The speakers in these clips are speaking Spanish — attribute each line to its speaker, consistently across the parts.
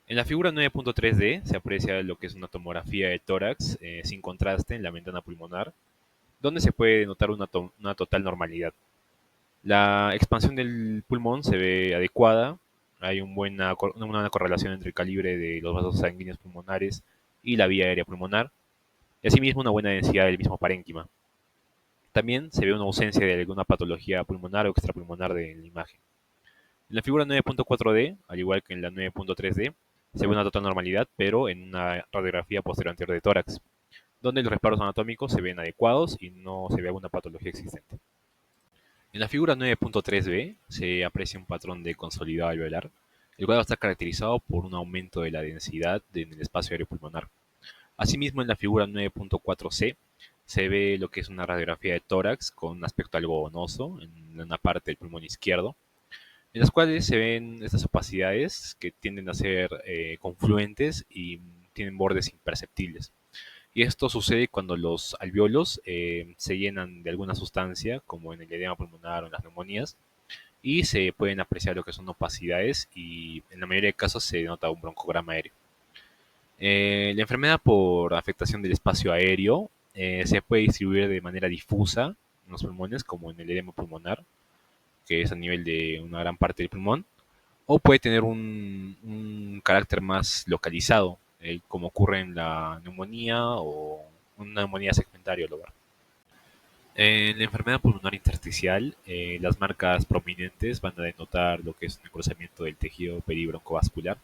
Speaker 1: En la figura 9.3D se aprecia lo que es una tomografía de tórax sin contraste en la ventana pulmonar, donde se puede notar una total normalidad. La expansión del pulmón se ve adecuada, hay una buena correlación entre el calibre de los vasos sanguíneos pulmonares y la vía aérea pulmonar, y asimismo una buena densidad del mismo parénquima. También se ve una ausencia de alguna patología pulmonar o extrapulmonar de la imagen. En la figura 9.4D, al igual que en la 9.3D, se ve una total normalidad, pero en una radiografía posterior anterior de tórax, donde los reparos anatómicos se ven adecuados y no se ve alguna patología existente. En la figura 9.3b se aprecia un patrón de consolidado alveolar, el cual va a estar caracterizado por un aumento de la densidad en el espacio aéreo pulmonar. Asimismo, en la figura 9.4c se ve lo que es una radiografía de tórax con un aspecto algo bonoso en una parte del pulmón izquierdo, en las cuales se ven estas opacidades que tienden a ser confluentes y tienen bordes imperceptibles. Y esto sucede cuando los alveolos se llenan de alguna sustancia, como en el edema pulmonar o en las neumonías, y se pueden apreciar lo que son opacidades y en la mayoría de casos se nota un broncograma aéreo. La enfermedad por afectación del espacio aéreo se puede distribuir de manera difusa en los pulmones, como en el edema pulmonar, que es a nivel de una gran parte del pulmón, o puede tener un carácter más localizado, como ocurre en la neumonía o una neumonía segmentaria lobar. En la enfermedad pulmonar intersticial, las marcas prominentes van a denotar lo que es un engrosamiento del tejido peribroncovascular,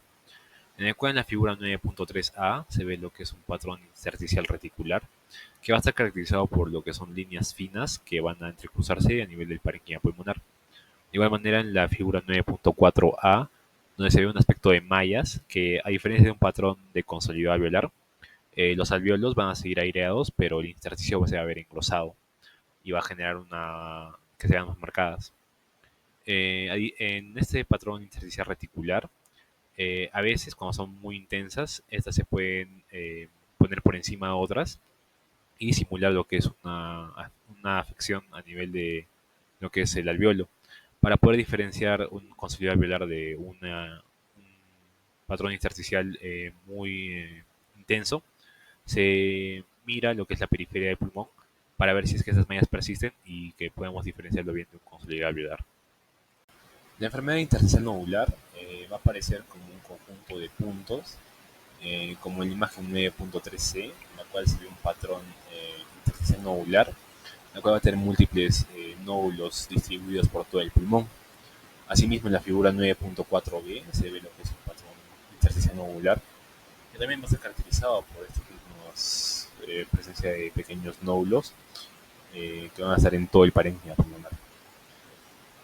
Speaker 1: en el cual en la figura 9.3a se ve lo que es un patrón intersticial reticular, que va a estar caracterizado por lo que son líneas finas que van a entrecruzarse a nivel del parénquima pulmonar. De igual manera, en la figura 9.4a, donde se ve un aspecto de mallas, que a diferencia de un patrón de consolidado alveolar, los alveolos van a seguir aireados, pero el intersticio se va a ver engrosado y va a generar una que sean más marcadas. En este patrón intersticial reticular, a veces cuando son muy intensas, estas se pueden poner por encima de otras y simular lo que es una afección a nivel de lo que es el alveolo, para poder diferenciar un consolidado alveolar de un patrón intersticial muy intenso. Se mira lo que es la periferia del pulmón para ver si es que esas mallas persisten y que podemos diferenciarlo bien de un consolidado alveolar. La enfermedad intersticial nodular va a aparecer como un conjunto de puntos, como en la imagen 9.3c, en la cual se ve un patrón intersticial nodular, la cual va a tener múltiples nódulos distribuidos por todo el pulmón. Asimismo, en la figura 9.4b se ve lo que es un patrón intersticial nodular, que también va a ser caracterizado por estos mismos presencia de pequeños nódulos que van a estar en todo el parénquima pulmonar.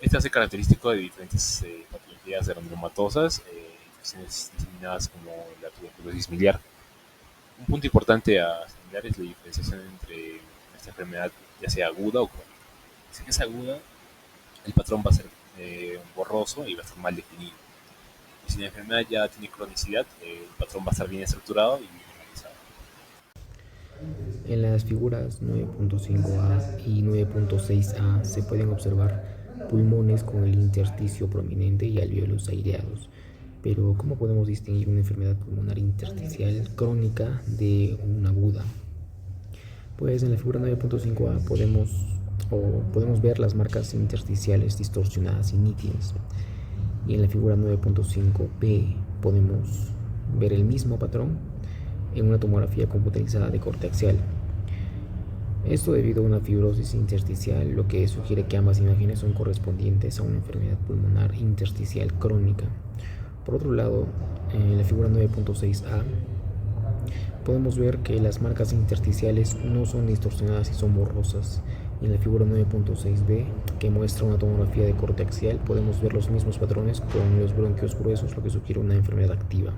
Speaker 1: Este hace característico de diferentes patologías aeroneumatosas, infecciones diseminadas como la tuberculosis miliar. Un punto importante a señalar es la diferenciación entre esta enfermedad, ya sea aguda o crónica. Si es aguda, el patrón va a ser borroso y va a estar mal definido. Y si la enfermedad ya tiene cronicidad, el patrón va a estar bien estructurado y bien organizado.
Speaker 2: En las figuras 9.5a y 9.6a se pueden observar pulmones con el intersticio prominente y alvéolos aireados. Pero ¿cómo podemos distinguir una enfermedad pulmonar intersticial crónica de una aguda? Pues en la figura 9.5a podemos ver las marcas intersticiales distorsionadas y nítidas. Y en la figura 9.5b podemos ver el mismo patrón en una tomografía computarizada de corte axial. Esto debido a una fibrosis intersticial, lo que sugiere que ambas imágenes son correspondientes a una enfermedad pulmonar intersticial crónica. Por otro lado, en la figura 9.6a podemos ver que las marcas intersticiales no son distorsionadas y son borrosas. Y en la figura 9.6b, que muestra una tomografía de corte axial, podemos ver los mismos patrones con los bronquios gruesos, lo que sugiere una enfermedad activa.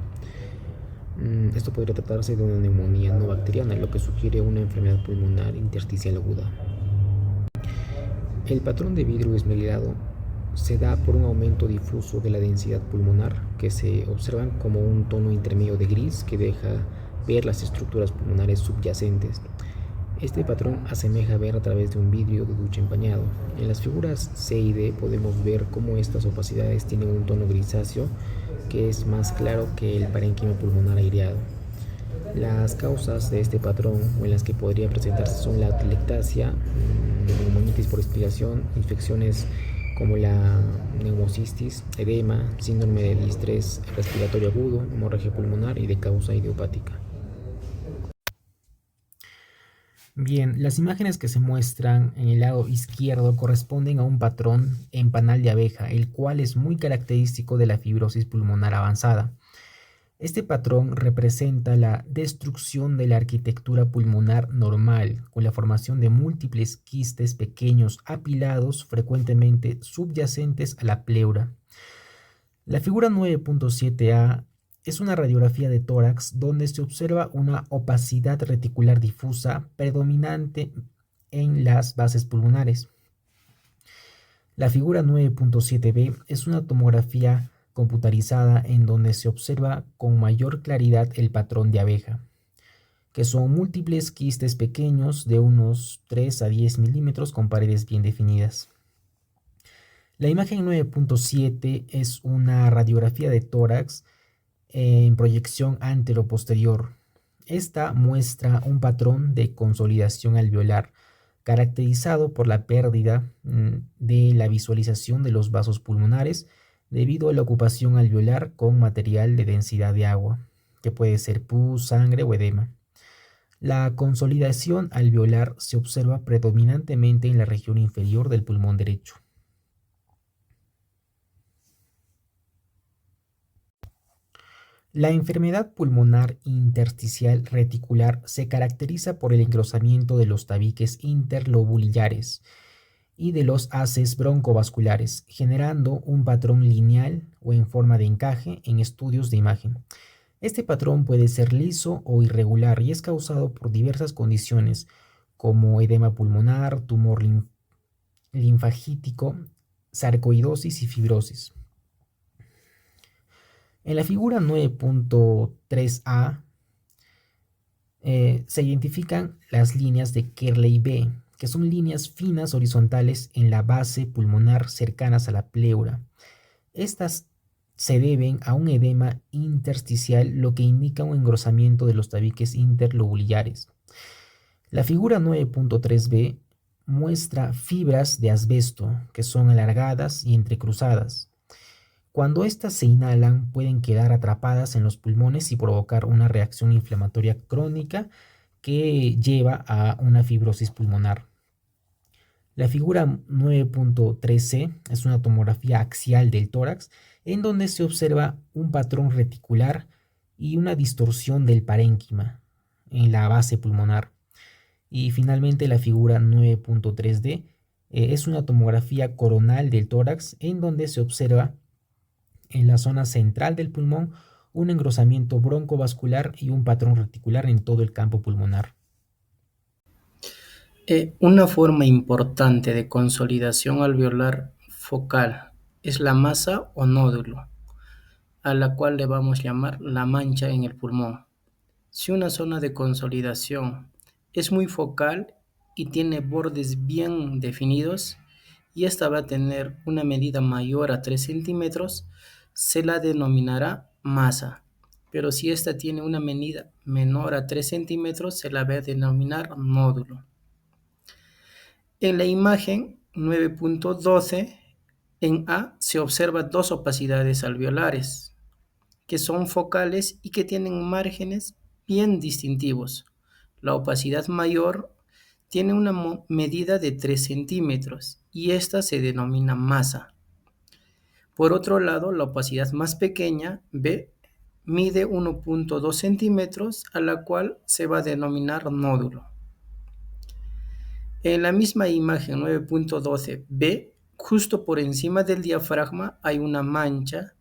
Speaker 2: Esto podría tratarse de una neumonía no bacteriana, lo que sugiere una enfermedad pulmonar intersticial aguda. El patrón de vidrio esmerilado se da por un aumento difuso de la densidad pulmonar, que se observan como un tono intermedio de gris que deja ver las estructuras pulmonares subyacentes. Este patrón asemeja ver a través de un vidrio de ducha empañado. En las figuras C y D podemos ver cómo estas opacidades tienen un tono grisáceo que es más claro que el parénquima pulmonar aireado. Las causas de este patrón o en las que podría presentarse son la atelectasia, neumonitis por expiración, infecciones como la neumocistis, edema, síndrome de distrés respiratorio agudo, hemorragia pulmonar y de causa idiopática. Bien, las imágenes que se muestran en el lado izquierdo corresponden a un patrón en panal de abeja, el cual es muy característico de la fibrosis pulmonar avanzada. Este patrón representa la destrucción de la arquitectura pulmonar normal, con la formación de múltiples quistes pequeños apilados, frecuentemente subyacentes a la pleura. La figura 9.7a es una radiografía de tórax donde se observa una opacidad reticular difusa predominante en las bases pulmonares. La figura 9.7b es una tomografía computarizada en donde se observa con mayor claridad el patrón de abeja, que son múltiples quistes pequeños de unos 3 a 10 milímetros con paredes bien definidas. La imagen 9.7 es una radiografía de tórax en proyección antero-posterior. Esta muestra un patrón de consolidación alveolar caracterizado por la pérdida de la visualización de los vasos pulmonares debido a la ocupación alveolar con material de densidad de agua, que puede ser pus, sangre o edema. La consolidación alveolar se observa predominantemente en la región inferior del pulmón derecho. La enfermedad pulmonar intersticial reticular se caracteriza por el engrosamiento de los tabiques interlobulares y de los haces broncovasculares, generando un patrón lineal o en forma de encaje en estudios de imagen. Este patrón puede ser liso o irregular y es causado por diversas condiciones como edema pulmonar, tumor linfagítico, sarcoidosis y fibrosis. En la figura 9.3a se identifican las líneas de Kerley-B, que son líneas finas horizontales en la base pulmonar cercanas a la pleura. Estas se deben a un edema intersticial, lo que indica un engrosamiento de los tabiques interlobulares. La figura 9.3b muestra fibras de asbesto que son alargadas y entrecruzadas. Cuando éstas se inhalan, pueden quedar atrapadas en los pulmones y provocar una reacción inflamatoria crónica que lleva a una fibrosis pulmonar. La figura 9.3c es una tomografía axial del tórax en donde se observa un patrón reticular y una distorsión del parénquima en la base pulmonar. Y finalmente la figura 9.3d es una tomografía coronal del tórax en donde se observa en la zona central del pulmón un engrosamiento broncovascular y un patrón reticular en todo el campo pulmonar.
Speaker 3: Una forma importante de consolidación alveolar focal es la masa o nódulo, a la cual le vamos a llamar la mancha en el pulmón. Si una zona de consolidación es muy focal y tiene bordes bien definidos, y esta va a tener una medida mayor a 3 centímetros, se la denominará masa. Pero si esta tiene una medida menor a 3 centímetros, se la va a denominar nódulo. En la imagen 9.12, en A se observan dos opacidades alveolares, que son focales y que tienen márgenes bien distintivos. La opacidad mayor tiene una medida de 3 centímetros y esta se denomina masa. Por otro lado, la opacidad más pequeña, B, mide 1.2 centímetros, a la cual se va a denominar nódulo. En la misma imagen 9.12b, justo por encima del diafragma hay una mancha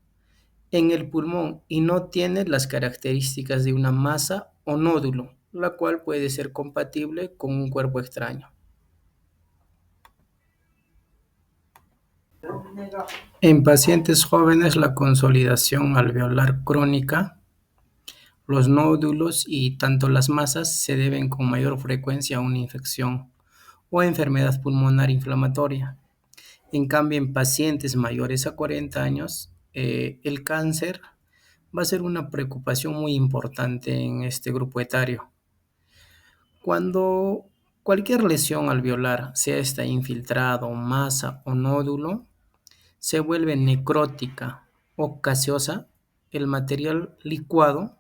Speaker 3: en el pulmón y no tiene las características de una masa o nódulo, la cual puede ser compatible con un cuerpo extraño. En pacientes jóvenes, la consolidación alveolar crónica, los nódulos y tanto las masas se deben con mayor frecuencia a una infección o enfermedad pulmonar inflamatoria. En cambio, en pacientes mayores a 40 años, el cáncer va a ser una preocupación muy importante en este grupo etario. Cuando cualquier lesión alveolar, sea esta infiltrado, masa o nódulo, se vuelve necrótica o gaseosa, el material licuado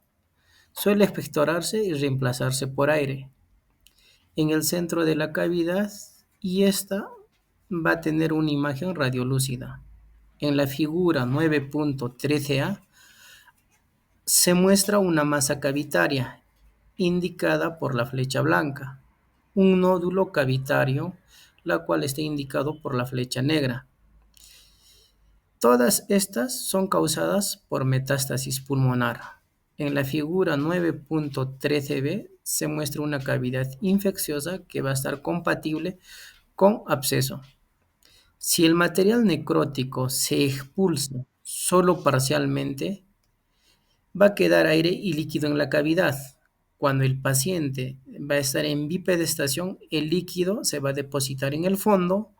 Speaker 3: suele expectorarse y reemplazarse por aire en el centro de la cavidad y esta va a tener una imagen radiolúcida. En la figura 9.13a se muestra una masa cavitaria indicada por la flecha blanca, un nódulo cavitario, la cual está indicado por la flecha negra. Todas estas son causadas por metástasis pulmonar. En la figura 9.13b se muestra una cavidad infecciosa que va a estar compatible con absceso. Si el material necrótico se expulsa solo parcialmente, va a quedar aire y líquido en la cavidad. Cuando el paciente va a estar en bipedestación, el líquido se va a depositar en el fondo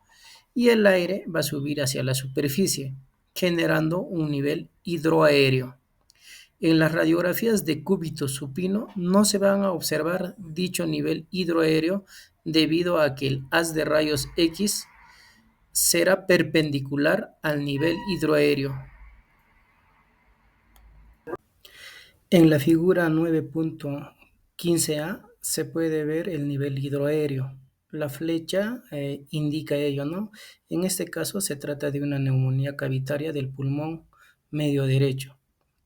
Speaker 3: y el aire va a subir hacia la superficie, generando un nivel hidroaéreo. En las radiografías de cúbito supino no se van a observar dicho nivel hidroaéreo debido a que el haz de rayos X será perpendicular al nivel hidroaéreo. En la figura 9.15a se puede ver el nivel hidroaéreo. La flecha indica ello, ¿no? En este caso se trata de una neumonía cavitaria del pulmón medio derecho.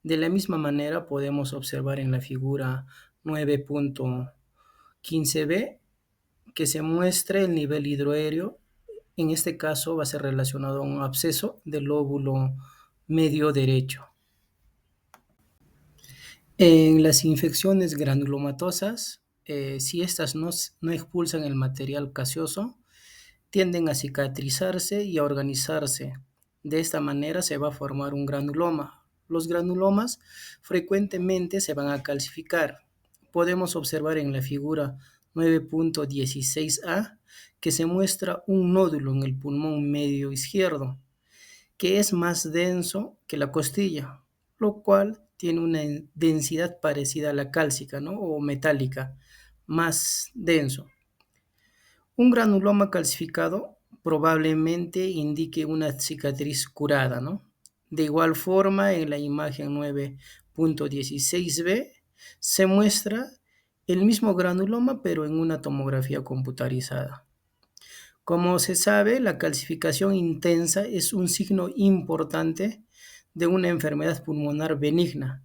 Speaker 3: De la misma manera podemos observar en la figura 9.15b que se muestra el nivel hidroaéreo. En este caso va a ser relacionado a un absceso del lóbulo medio derecho. En las infecciones granulomatosas, si estas no expulsan el material gaseoso, tienden a cicatrizarse y a organizarse. De esta manera se va a formar un granuloma. Los granulomas frecuentemente se van a calcificar. Podemos observar en la figura 9.16a que se muestra un nódulo en el pulmón medio izquierdo, que es más denso que la costilla, lo cual tiene una densidad parecida a la cálcica, ¿no? O metálica, más denso. Un granuloma calcificado probablemente indique una cicatriz curada, ¿no? De igual forma, en la imagen 9.16b se muestra el mismo granuloma, pero en una tomografía computarizada. Como se sabe, la calcificación intensa es un signo importante de una enfermedad pulmonar benigna,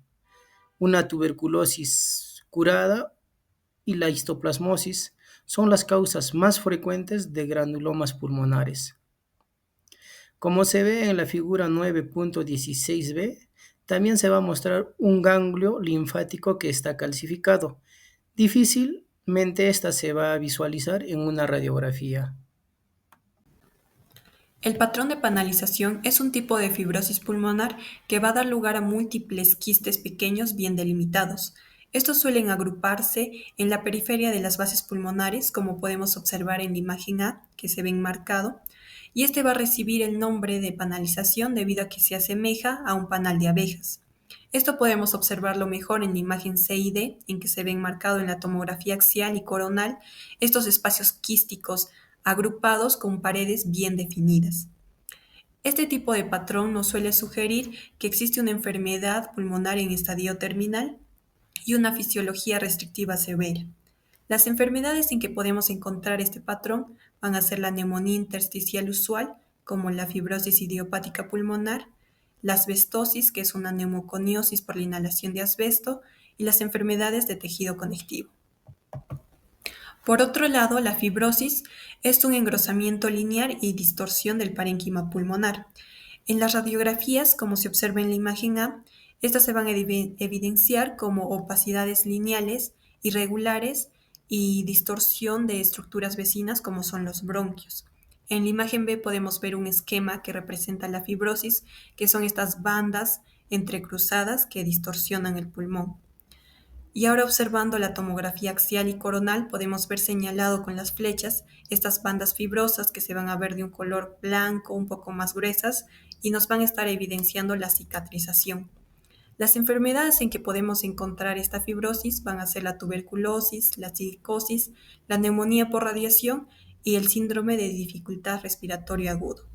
Speaker 3: una tuberculosis curada y la histoplasmosis son las causas más frecuentes de granulomas pulmonares. Como se ve en la figura 9.16b, también se va a mostrar un ganglio linfático que está calcificado. Difícilmente esta se va a visualizar en una radiografía.
Speaker 4: El patrón de panalización es un tipo de fibrosis pulmonar que va a dar lugar a múltiples quistes pequeños bien delimitados. Estos suelen agruparse en la periferia de las bases pulmonares, como podemos observar en la imagen A, que se ve enmarcado, y este va a recibir el nombre de panalización debido a que se asemeja a un panal de abejas. Esto podemos observarlo mejor en la imagen C y D, en que se ve enmarcado en la tomografía axial y coronal estos espacios quísticos agrupados con paredes bien definidas. Este tipo de patrón nos suele sugerir que existe una enfermedad pulmonar en estadio terminal y una fisiología restrictiva severa. Las enfermedades en que podemos encontrar este patrón van a ser la neumonía intersticial usual, como la fibrosis idiopática pulmonar, la asbestosis, que es una neumoconiosis por la inhalación de asbesto, y las enfermedades de tejido conectivo. Por otro lado, la fibrosis es un engrosamiento lineal y distorsión del parénquima pulmonar. En las radiografías, como se observa en la imagen A, estas se van a evidenciar como opacidades lineales, irregulares y distorsión de estructuras vecinas como son los bronquios. En la imagen B podemos ver un esquema que representa la fibrosis, que son estas bandas entrecruzadas que distorsionan el pulmón. Y ahora observando la tomografía axial y coronal podemos ver señalado con las flechas estas bandas fibrosas que se van a ver de un color blanco un poco más gruesas y nos van a estar evidenciando la cicatrización. Las enfermedades en que podemos encontrar esta fibrosis van a ser la tuberculosis, la silicosis, la neumonía por radiación y el síndrome de dificultad respiratoria agudo.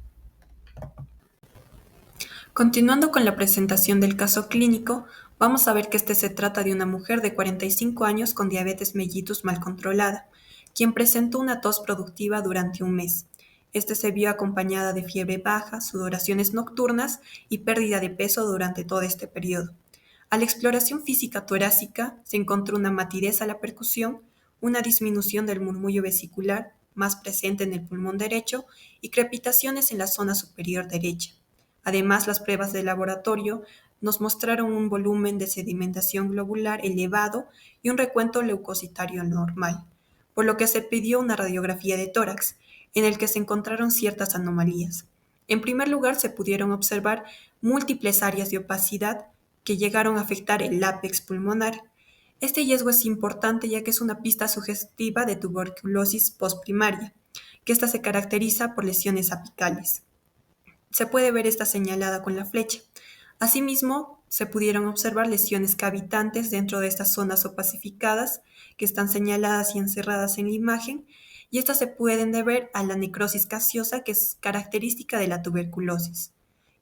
Speaker 4: Continuando con la presentación del caso clínico, vamos a ver que se trata de una mujer de 45 años con diabetes mellitus mal controlada, quien presentó una tos productiva durante un mes. Se vio acompañada de fiebre baja, sudoraciones nocturnas y pérdida de peso durante todo este periodo. A la exploración física torácica se encontró una matidez a la percusión, una disminución del murmullo vesicular, más presente en el pulmón derecho, y crepitaciones en la zona superior derecha. Además, las pruebas de laboratorio nos mostraron un volumen de sedimentación globular elevado y un recuento leucocitario normal, por lo que se pidió una radiografía de tórax, en el que se encontraron ciertas anomalías. En primer lugar, se pudieron observar múltiples áreas de opacidad que llegaron a afectar el ápex pulmonar. Este hallazgo es importante ya que es una pista sugestiva de tuberculosis postprimaria, que esta se caracteriza por lesiones apicales. Se puede ver esta señalada con la flecha. Asimismo, se pudieron observar lesiones cavitantes dentro de estas zonas opacificadas que están señaladas y encerradas en la imagen, y estas se pueden deber a la necrosis gaseosa que es característica de la tuberculosis.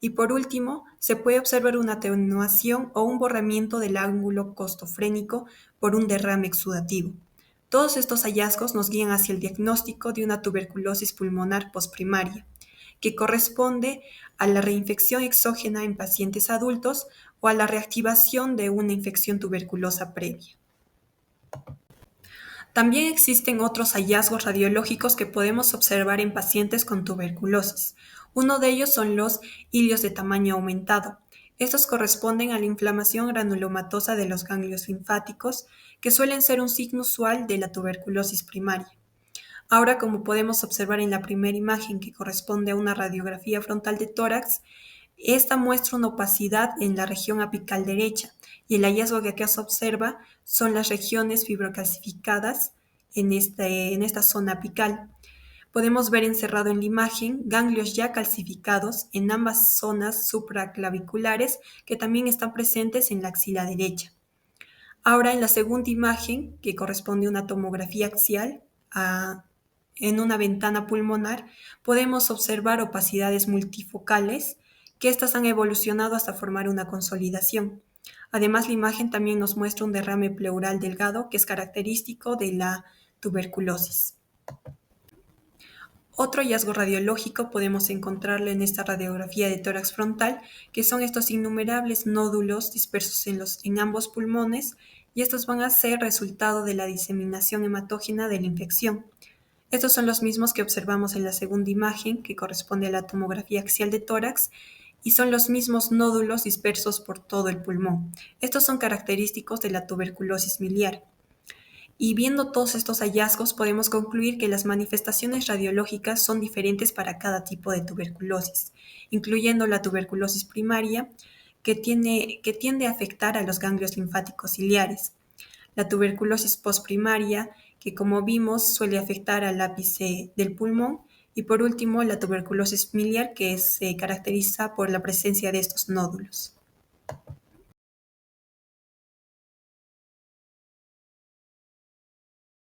Speaker 4: Y por último, se puede observar una atenuación o un borramiento del ángulo costofrénico por un derrame exudativo. Todos estos hallazgos nos guían hacia el diagnóstico de una tuberculosis pulmonar postprimaria, que corresponde a la reinfección exógena en pacientes adultos o a la reactivación de una infección tuberculosa previa. También existen otros hallazgos radiológicos que podemos observar en pacientes con tuberculosis. Uno de ellos son los hilios de tamaño aumentado. Estos corresponden a la inflamación granulomatosa de los ganglios linfáticos, que suelen ser un signo usual de la tuberculosis primaria. Ahora, como podemos observar en la primera imagen que corresponde a una radiografía frontal de tórax, esta muestra una opacidad en la región apical derecha y el hallazgo que acá se observa son las regiones fibrocalcificadas en esta zona apical. Podemos ver encerrado en la imagen ganglios ya calcificados en ambas zonas supraclaviculares que también están presentes en la axila derecha. Ahora en la segunda imagen, que corresponde a una tomografía axial, en una ventana pulmonar, podemos observar opacidades multifocales que estas han evolucionado hasta formar una consolidación. Además, la imagen también nos muestra un derrame pleural delgado que es característico de la tuberculosis. Otro hallazgo radiológico podemos encontrarlo en esta radiografía de tórax frontal, que son estos innumerables nódulos dispersos en ambos pulmones, y estos van a ser resultado de la diseminación hematógena de la infección. Estos son los mismos que observamos en la segunda imagen, que corresponde a la tomografía axial de tórax, y son los mismos nódulos dispersos por todo el pulmón. Estos son característicos de la tuberculosis miliar. Y viendo todos estos hallazgos, podemos concluir que las manifestaciones radiológicas son diferentes para cada tipo de tuberculosis, incluyendo la tuberculosis primaria, que tiende a afectar a los ganglios linfáticos ciliares. La tuberculosis postprimaria, que como vimos suele afectar al ápice del pulmón, y por último la tuberculosis miliar, que se caracteriza por la presencia de estos nódulos.